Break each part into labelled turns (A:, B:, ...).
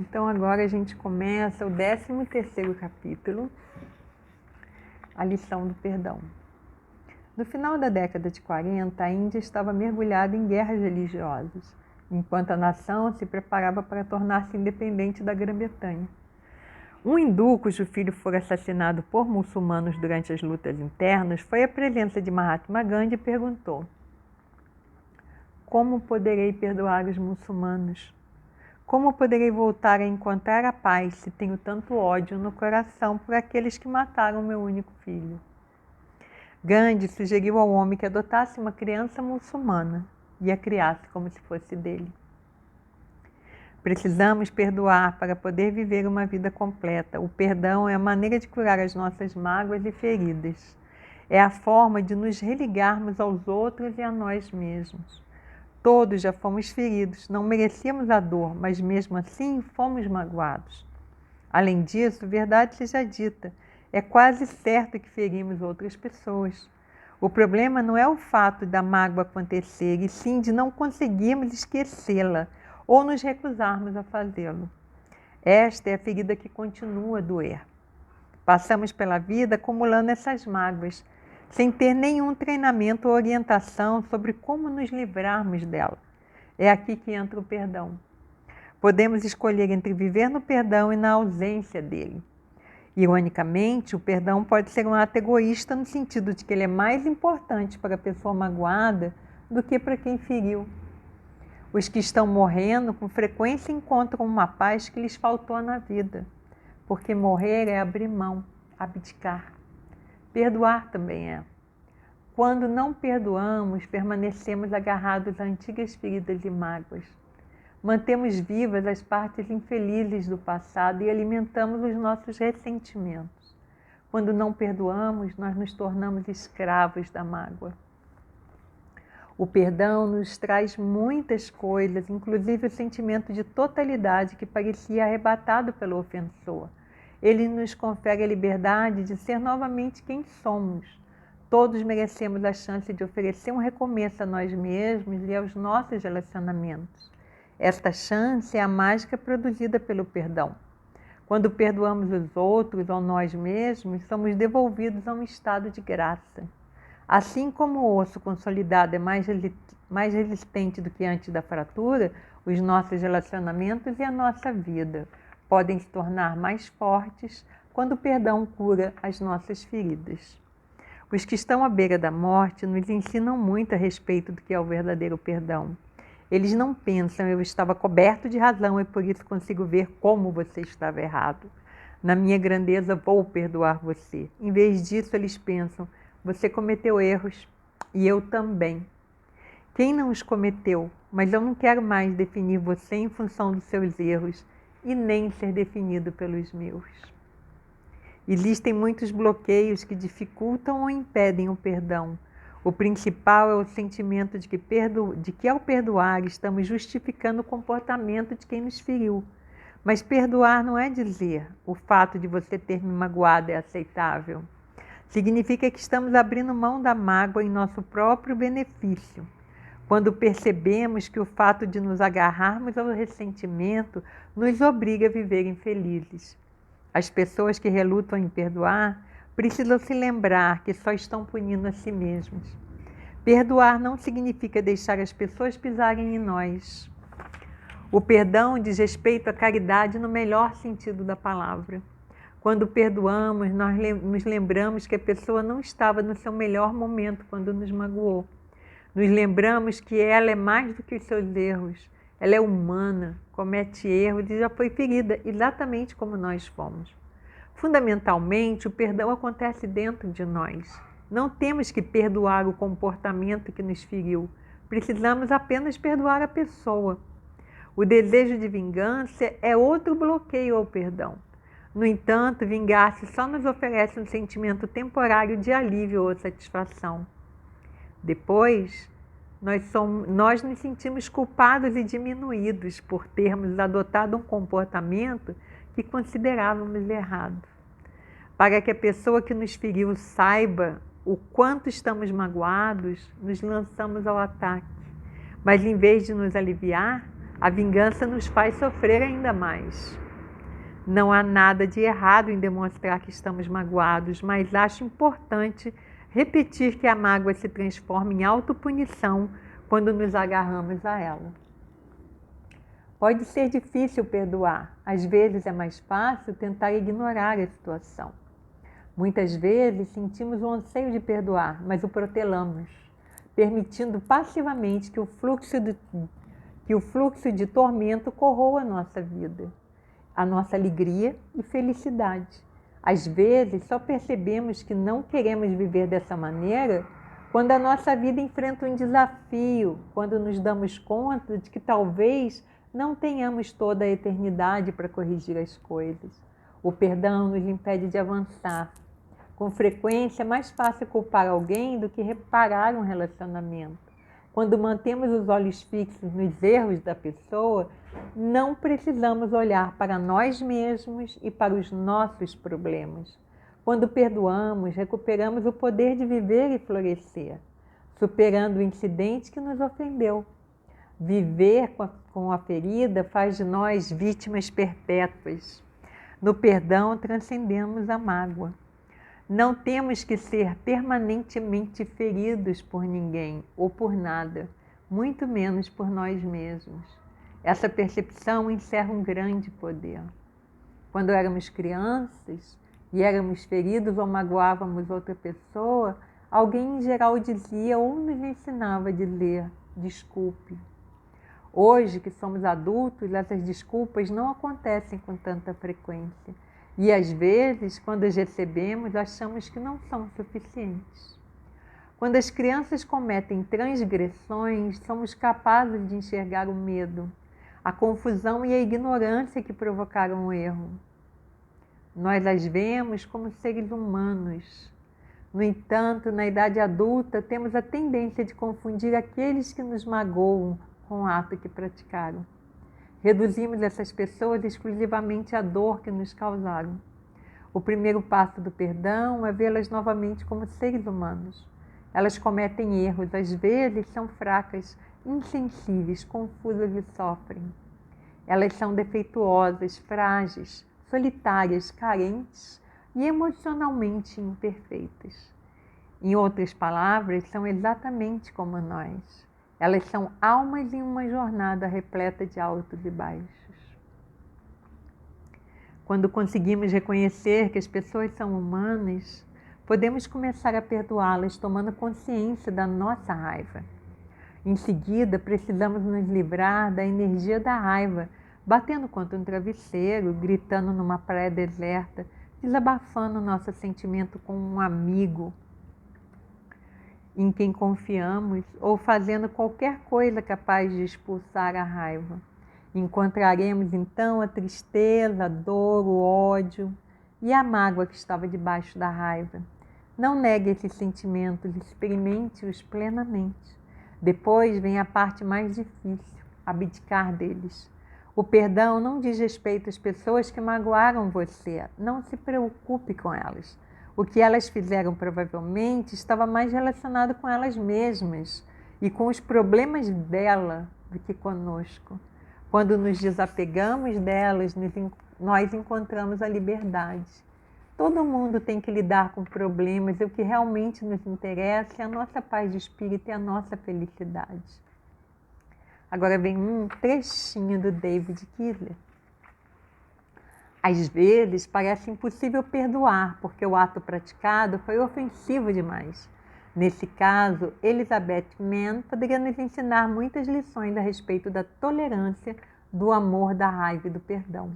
A: Então agora a gente começa o 13º capítulo, a lição do perdão. No final da década de 40, a Índia estava mergulhada em guerras religiosas, enquanto a nação se preparava para tornar-se independente da Grã-Bretanha. Um hindu cujo filho fora assassinado por muçulmanos durante as lutas internas foi à presença de Mahatma Gandhi e perguntou: como poderei perdoar os muçulmanos? Como poderei voltar a encontrar a paz se tenho tanto ódio no coração por aqueles que mataram meu único filho? Gandhi sugeriu ao homem que adotasse uma criança muçulmana e a criasse como se fosse dele. Precisamos perdoar para poder viver uma vida completa. O perdão é a maneira de curar as nossas mágoas e feridas. É a forma de nos religarmos aos outros e a nós mesmos. Todos já fomos feridos, não merecíamos a dor, mas mesmo assim fomos magoados. Além disso, verdade seja dita, é quase certo que ferimos outras pessoas. O problema não é o fato da mágoa acontecer, e sim de não conseguirmos esquecê-la ou nos recusarmos a fazê-lo. Esta é a ferida que continua a doer. Passamos pela vida acumulando essas mágoas, sem ter nenhum treinamento ou orientação sobre como nos livrarmos dela. É aqui que entra o perdão. Podemos escolher entre viver no perdão e na ausência dele. Ironicamente, o perdão pode ser um ato egoísta no sentido de que ele é mais importante para a pessoa magoada do que para quem feriu. Os que estão morrendo com frequência encontram uma paz que lhes faltou na vida, porque morrer é abrir mão, abdicar. Perdoar também é. Quando não perdoamos, permanecemos agarrados a antigas feridas e mágoas. Mantemos vivas as partes infelizes do passado e alimentamos os nossos ressentimentos. Quando não perdoamos, nós nos tornamos escravos da mágoa. O perdão nos traz muitas coisas, inclusive o sentimento de totalidade que parecia arrebatado pelo ofensor. Ele nos confere a liberdade de ser novamente quem somos. Todos merecemos a chance de oferecer um recomeço a nós mesmos e aos nossos relacionamentos. Esta chance é a mágica produzida pelo perdão. Quando perdoamos os outros ou nós mesmos, somos devolvidos a um estado de graça. Assim como o osso consolidado é mais resistente do que antes da fratura, os nossos relacionamentos e a nossa vida podem se tornar mais fortes quando o perdão cura as nossas feridas. Os que estão à beira da morte nos ensinam muito a respeito do que é o verdadeiro perdão. Eles não pensam, eu estava coberto de razão e por isso consigo ver como você estava errado. Na minha grandeza vou perdoar você. Em vez disso, eles pensam, você cometeu erros e eu também. Quem não os cometeu? Mas eu não quero mais definir você em função dos seus erros e nem ser definido pelos meus. Existem muitos bloqueios que dificultam ou impedem o perdão. O principal é o sentimento de que ao perdoar estamos justificando o comportamento de quem nos feriu. Mas perdoar não é dizer o fato de você ter me magoado é aceitável. Significa que estamos abrindo mão da mágoa em nosso próprio benefício. Quando percebemos que o fato de nos agarrarmos ao ressentimento nos obriga a viver infelizes. As pessoas que relutam em perdoar precisam se lembrar que só estão punindo a si mesmas. Perdoar não significa deixar as pessoas pisarem em nós. O perdão diz respeito à caridade no melhor sentido da palavra. Quando perdoamos, nós nos lembramos que a pessoa não estava no seu melhor momento quando nos magoou. Nos lembramos que ela é mais do que os seus erros. Ela é humana, comete erros e já foi ferida, exatamente como nós fomos. Fundamentalmente, o perdão acontece dentro de nós. Não temos que perdoar o comportamento que nos feriu. Precisamos apenas perdoar a pessoa. O desejo de vingança é outro bloqueio ao perdão. No entanto, vingar-se só nos oferece um sentimento temporário de alívio ou satisfação. Depois, nós nos sentimos culpados e diminuídos por termos adotado um comportamento que considerávamos errado. Para que a pessoa que nos feriu saiba o quanto estamos magoados, nos lançamos ao ataque. Mas em vez de nos aliviar, A vingança nos faz sofrer ainda mais. Não há nada de errado em demonstrar que estamos magoados, mas acho importante repetir que a mágoa se transforma em autopunição quando nos agarramos a ela. Pode ser difícil perdoar, às vezes é mais fácil tentar ignorar a situação. Muitas vezes sentimos o anseio de perdoar, mas o protelamos, permitindo passivamente que o fluxo de tormento corroa a nossa vida, a nossa alegria e felicidade. Às vezes só percebemos que não queremos viver dessa maneira quando a nossa vida enfrenta um desafio, quando nos damos conta de que talvez não tenhamos toda a eternidade para corrigir as coisas. O perdão nos impede de avançar. Com frequência, é mais fácil culpar alguém do que reparar um relacionamento. Quando mantemos os olhos fixos nos erros da pessoa, não precisamos olhar para nós mesmos e para os nossos problemas. Quando perdoamos, recuperamos o poder de viver e florescer, superando o incidente que nos ofendeu. Viver com a ferida faz de nós vítimas perpétuas. No perdão, transcendemos a mágoa. Não temos que ser permanentemente feridos por ninguém ou por nada, muito menos por nós mesmos. Essa percepção encerra um grande poder. Quando éramos crianças e éramos feridos ou magoávamos outra pessoa, alguém em geral dizia ou nos ensinava a dizer desculpe. Hoje que somos adultos, essas desculpas não acontecem com tanta frequência. E às vezes, quando as recebemos, achamos que não são suficientes. Quando as crianças cometem transgressões, somos capazes de enxergar o medo, a confusão e a ignorância que provocaram o erro. Nós as vemos como seres humanos. No entanto, na idade adulta, temos a tendência de confundir aqueles que nos magoam com o ato que praticaram. Reduzimos essas pessoas exclusivamente à dor que nos causaram. O primeiro passo do perdão é vê-las novamente como seres humanos. Elas cometem erros, às vezes são fracas, insensíveis, confusas e sofrem. Elas são defeituosas, frágeis, solitárias, carentes e emocionalmente imperfeitas. Em outras palavras, são exatamente como nós. Elas são almas em uma jornada repleta de altos e baixos. Quando conseguimos reconhecer que as pessoas são humanas, podemos começar a perdoá-las tomando consciência da nossa raiva. Em seguida, precisamos nos livrar da energia da raiva, batendo contra um travesseiro, gritando numa praia deserta, desabafando nosso sentimento com um amigo em quem confiamos ou fazendo qualquer coisa capaz de expulsar a raiva. Encontraremos então a tristeza, a dor, o ódio e a mágoa que estava debaixo da raiva. Não negue esses sentimentos, experimente-os plenamente. Depois vem a parte mais difícil, abdicar deles. O perdão não diz respeito às pessoas que magoaram você, não se preocupe com elas. O que elas fizeram provavelmente estava mais relacionado com elas mesmas e com os problemas dela do que conosco. Quando nos desapegamos delas, nós encontramos a liberdade. Todo mundo tem que lidar com problemas e o que realmente nos interessa é a nossa paz de espírito e a nossa felicidade. Agora vem um trechinho do David Kidler. Às vezes parece impossível perdoar porque o ato praticado foi ofensivo demais. Nesse caso, Elizabeth Mann poderia nos ensinar muitas lições a respeito da tolerância, do amor, da raiva e do perdão.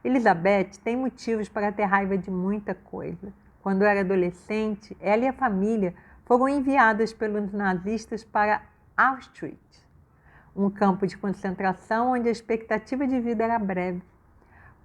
A: Elizabeth tem motivos para ter raiva de muita coisa. Quando era adolescente, ela e a família foram enviadas pelos nazistas para Auschwitz, um campo de concentração onde a expectativa de vida era breve.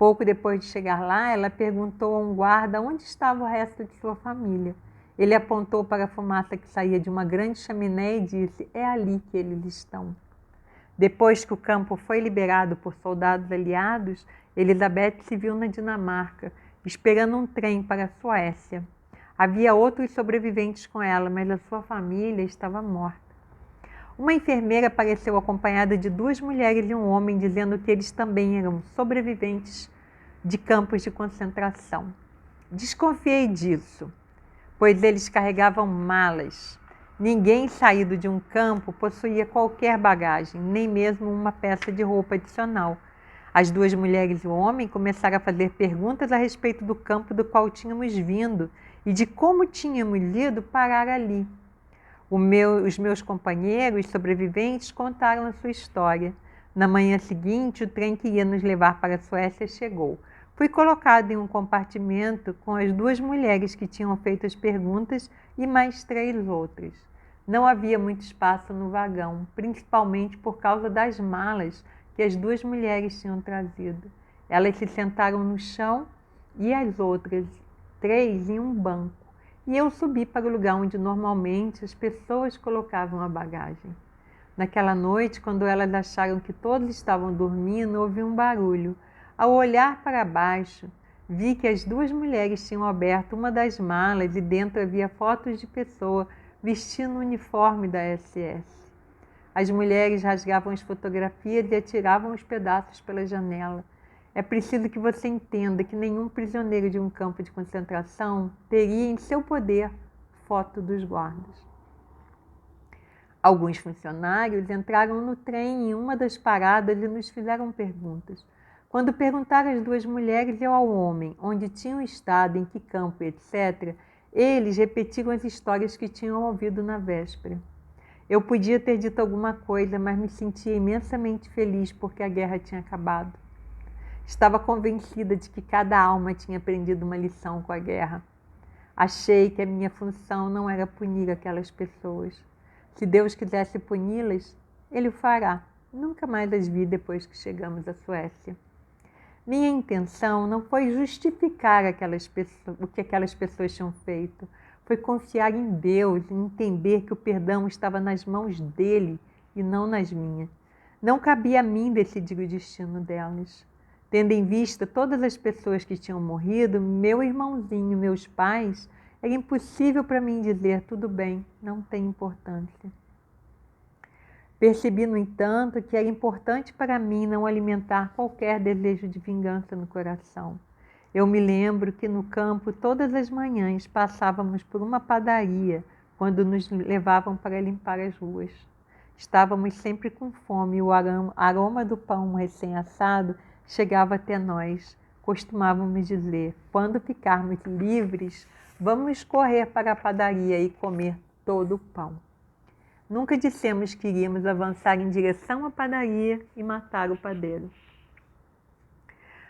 A: Pouco depois de chegar lá, ela perguntou a um guarda onde estava o resto de sua família. Ele apontou para a fumaça que saía de uma grande chaminé e disse: "É ali que eles estão." Depois que o campo foi liberado por soldados aliados, Elizabeth se viu na Dinamarca, esperando um trem para a Suécia. Havia outros sobreviventes com ela, mas a sua família estava morta. Uma enfermeira apareceu acompanhada de 2 mulheres e um homem, dizendo que eles também eram sobreviventes de campos de concentração. Desconfiei disso, pois eles carregavam malas. Ninguém saído de um campo possuía qualquer bagagem, nem mesmo uma peça de roupa adicional. As 2 mulheres e o homem começaram a fazer perguntas a respeito do campo do qual tínhamos vindo e de como tínhamos ido parar ali. Os meus companheiros sobreviventes contaram a sua história. Na manhã seguinte, o trem que ia nos levar para a Suécia chegou. Fui colocado em um compartimento com as 2 mulheres que tinham feito as perguntas e mais 3 outras. Não havia muito espaço no vagão, principalmente por causa das malas que as 2 mulheres tinham trazido. Elas se sentaram no chão e as outras 3 em um banco. E eu subi para o lugar onde normalmente as pessoas colocavam a bagagem. Naquela noite, quando elas acharam que todos estavam dormindo, ouvi um barulho. Ao olhar para baixo, vi que as 2 mulheres tinham aberto uma das malas e dentro havia fotos de pessoa vestindo o uniforme da SS. As mulheres rasgavam as fotografias e atiravam os pedaços pela janela. É preciso que você entenda que nenhum prisioneiro de um campo de concentração teria em seu poder foto dos guardas. Alguns funcionários entraram no trem em uma das paradas e nos fizeram perguntas. Quando perguntaram às 2 mulheres e ao homem onde tinham estado, em que campo, etc., eles repetiram as histórias que tinham ouvido na véspera. Eu podia ter dito alguma coisa, mas me sentia imensamente feliz porque a guerra tinha acabado. Estava convencida de que cada alma tinha aprendido uma lição com a guerra. Achei que a minha função não era punir aquelas pessoas. Se Deus quisesse puni-las, Ele o fará. Nunca mais as vi depois que chegamos à Suécia. Minha intenção não foi justificar o que aquelas pessoas tinham feito. Foi confiar em Deus e entender que o perdão estava nas mãos dele e não nas minhas. Não cabia a mim decidir o destino delas. Tendo em vista todas as pessoas que tinham morrido, meu irmãozinho, meus pais, era impossível para mim dizer tudo bem, não tem importância. Percebi, no entanto, que era importante para mim não alimentar qualquer desejo de vingança no coração. Eu me lembro que no campo, todas as manhãs, passávamos por uma padaria quando nos levavam para limpar as ruas. Estávamos sempre com fome e o aroma do pão recém-assado chegava até nós. Costumávamos dizer, quando ficarmos livres, vamos correr para a padaria e comer todo o pão. Nunca dissemos que iríamos avançar em direção à padaria e matar o padeiro.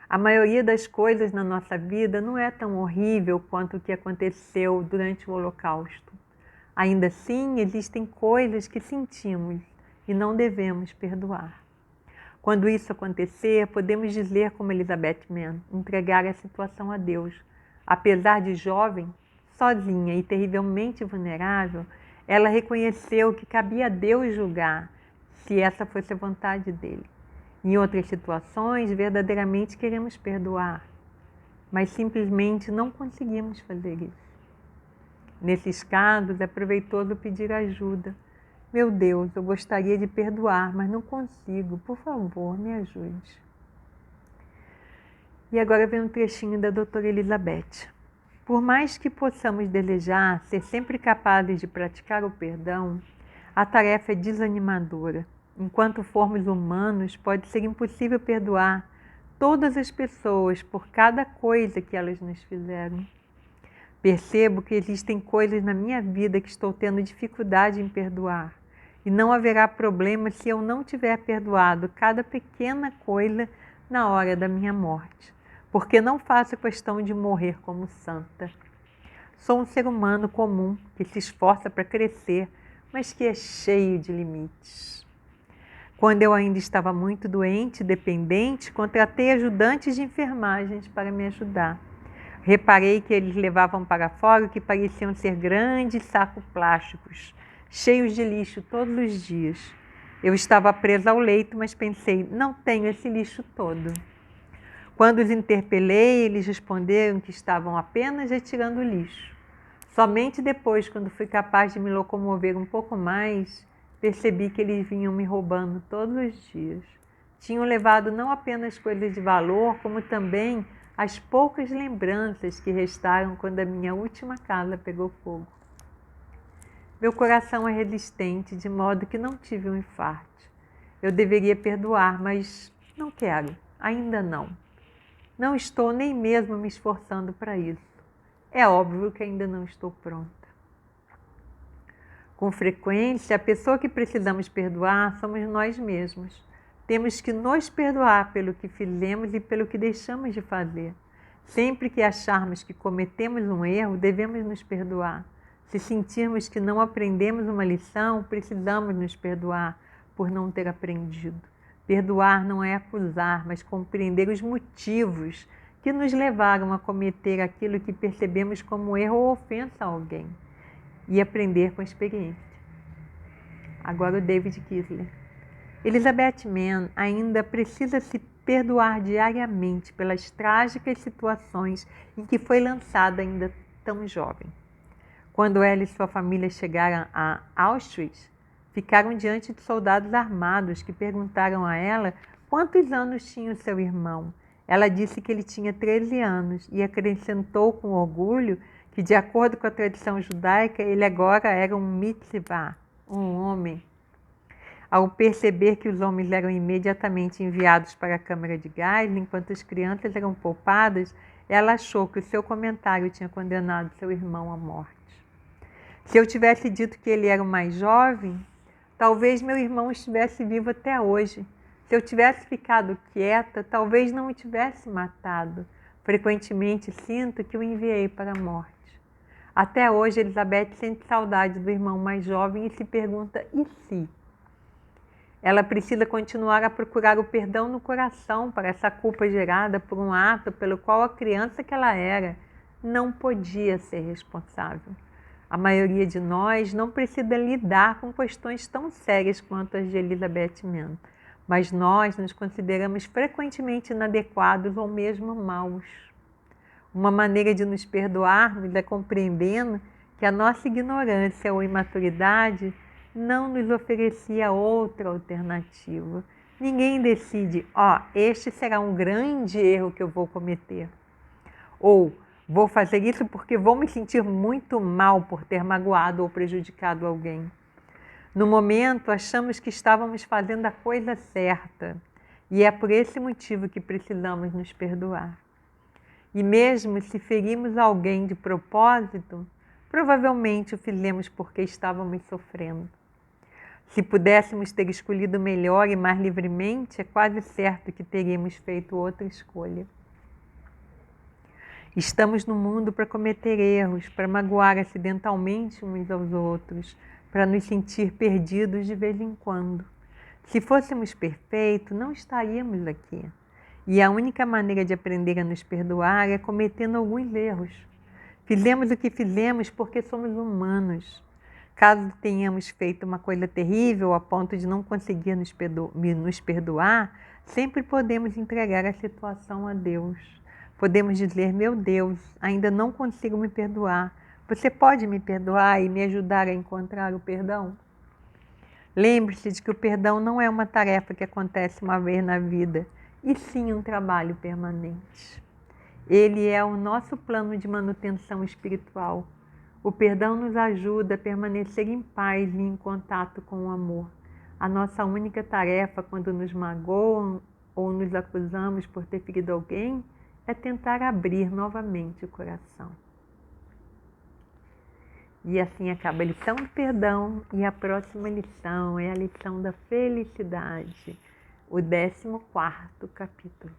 A: A maioria das coisas na nossa vida não é tão horrível quanto o que aconteceu durante o Holocausto. Ainda assim, existem coisas que sentimos e não devemos perdoar. Quando isso acontecer, podemos dizer como Elizabeth Mann, entregar a situação a Deus. Apesar de jovem, sozinha e terrivelmente vulnerável, ela reconheceu que cabia a Deus julgar, se essa fosse a vontade dele. Em outras situações, verdadeiramente queremos perdoar, mas simplesmente não conseguimos fazer isso. Nesses casos, é proveitoso pedir ajuda. Meu Deus, eu gostaria de perdoar, mas não consigo. Por favor, me ajude. E agora vem um trechinho da doutora Elizabeth. Por mais que possamos desejar ser sempre capazes de praticar o perdão, a tarefa é desanimadora. Enquanto formos humanos, pode ser impossível perdoar todas as pessoas por cada coisa que elas nos fizeram. Percebo que existem coisas na minha vida que estou tendo dificuldade em perdoar. E não haverá problema se eu não tiver perdoado cada pequena coisa na hora da minha morte, porque não faço questão de morrer como santa. Sou um ser humano comum que se esforça para crescer, mas que é cheio de limites. Quando eu ainda estava muito doente e dependente, contratei ajudantes de enfermagens para me ajudar. Reparei que eles levavam para fora o que pareciam ser grandes sacos plásticos, cheios de lixo todos os dias. Eu estava presa ao leito, mas pensei, não tenho esse lixo todo. Quando os interpelei, eles responderam que estavam apenas retirando o lixo. Somente depois, quando fui capaz de me locomover um pouco mais, percebi que eles vinham me roubando todos os dias. Tinham levado não apenas coisas de valor, como também as poucas lembranças que restaram quando a minha última casa pegou fogo. Meu coração é resistente, de modo que não tive um infarto. Eu deveria perdoar, mas não quero, ainda não. Não estou nem mesmo me esforçando para isso. É óbvio que ainda não estou pronta. Com frequência, a pessoa que precisamos perdoar somos nós mesmos. Temos que nos perdoar pelo que fizemos e pelo que deixamos de fazer. Sempre que acharmos que cometemos um erro, devemos nos perdoar. Se sentirmos que não aprendemos uma lição, precisamos nos perdoar por não ter aprendido. Perdoar não é acusar, mas compreender os motivos que nos levaram a cometer aquilo que percebemos como erro ou ofensa a alguém e aprender com a experiência. Agora o David Kistler. Elizabeth Mann ainda precisa se perdoar diariamente pelas trágicas situações em que foi lançada ainda tão jovem. Quando ela e sua família chegaram a Auschwitz, ficaram diante de soldados armados que perguntaram a ela quantos anos tinha o seu irmão. Ela disse que ele tinha 13 anos e acrescentou com orgulho que, de acordo com a tradição judaica, ele agora era um mitzvah, um homem. Ao perceber que os homens eram imediatamente enviados para a câmara de gás, enquanto as crianças eram poupadas, ela achou que o seu comentário tinha condenado seu irmão à morte. Se eu tivesse dito que ele era o mais jovem, talvez meu irmão estivesse vivo até hoje. Se eu tivesse ficado quieta, talvez não o tivesse matado. Frequentemente sinto que o enviei para a morte. Até hoje, Elizabeth sente saudade do irmão mais jovem e se pergunta, e se? Ela precisa continuar a procurar o perdão no coração para essa culpa gerada por um ato pelo qual a criança que ela era não podia ser responsável. A maioria de nós não precisa lidar com questões tão sérias quanto as de Elizabeth Mann, mas nós nos consideramos frequentemente inadequados ou mesmo maus. Uma maneira de nos perdoarmos é compreendendo que a nossa ignorância ou imaturidade não nos oferecia outra alternativa. Ninguém decide, este será um grande erro que eu vou cometer. Ou, vou fazer isso porque vou me sentir muito mal por ter magoado ou prejudicado alguém. No momento, achamos que estávamos fazendo a coisa certa e é por esse motivo que precisamos nos perdoar. E mesmo se ferimos alguém de propósito, provavelmente o fizemos porque estávamos sofrendo. Se pudéssemos ter escolhido melhor e mais livremente, é quase certo que teríamos feito outra escolha. Estamos no mundo para cometer erros, para magoar acidentalmente uns aos outros, para nos sentir perdidos de vez em quando. Se fôssemos perfeitos, não estaríamos aqui. E a única maneira de aprender a nos perdoar é cometendo alguns erros. Fizemos o que fizemos porque somos humanos. Caso tenhamos feito uma coisa terrível a ponto de não conseguir nos perdoar, sempre podemos entregar a situação a Deus. Podemos dizer, meu Deus, ainda não consigo me perdoar. Você pode me perdoar e me ajudar a encontrar o perdão? Lembre-se de que o perdão não é uma tarefa que acontece uma vez na vida, e sim um trabalho permanente. Ele é o nosso plano de manutenção espiritual. O perdão nos ajuda a permanecer em paz e em contato com o amor. A nossa única tarefa quando nos magoam ou nos acusamos por ter ferido alguém é tentar abrir novamente o coração. E assim acaba a lição do perdão e a próxima lição é a lição da felicidade, o 14º capítulo.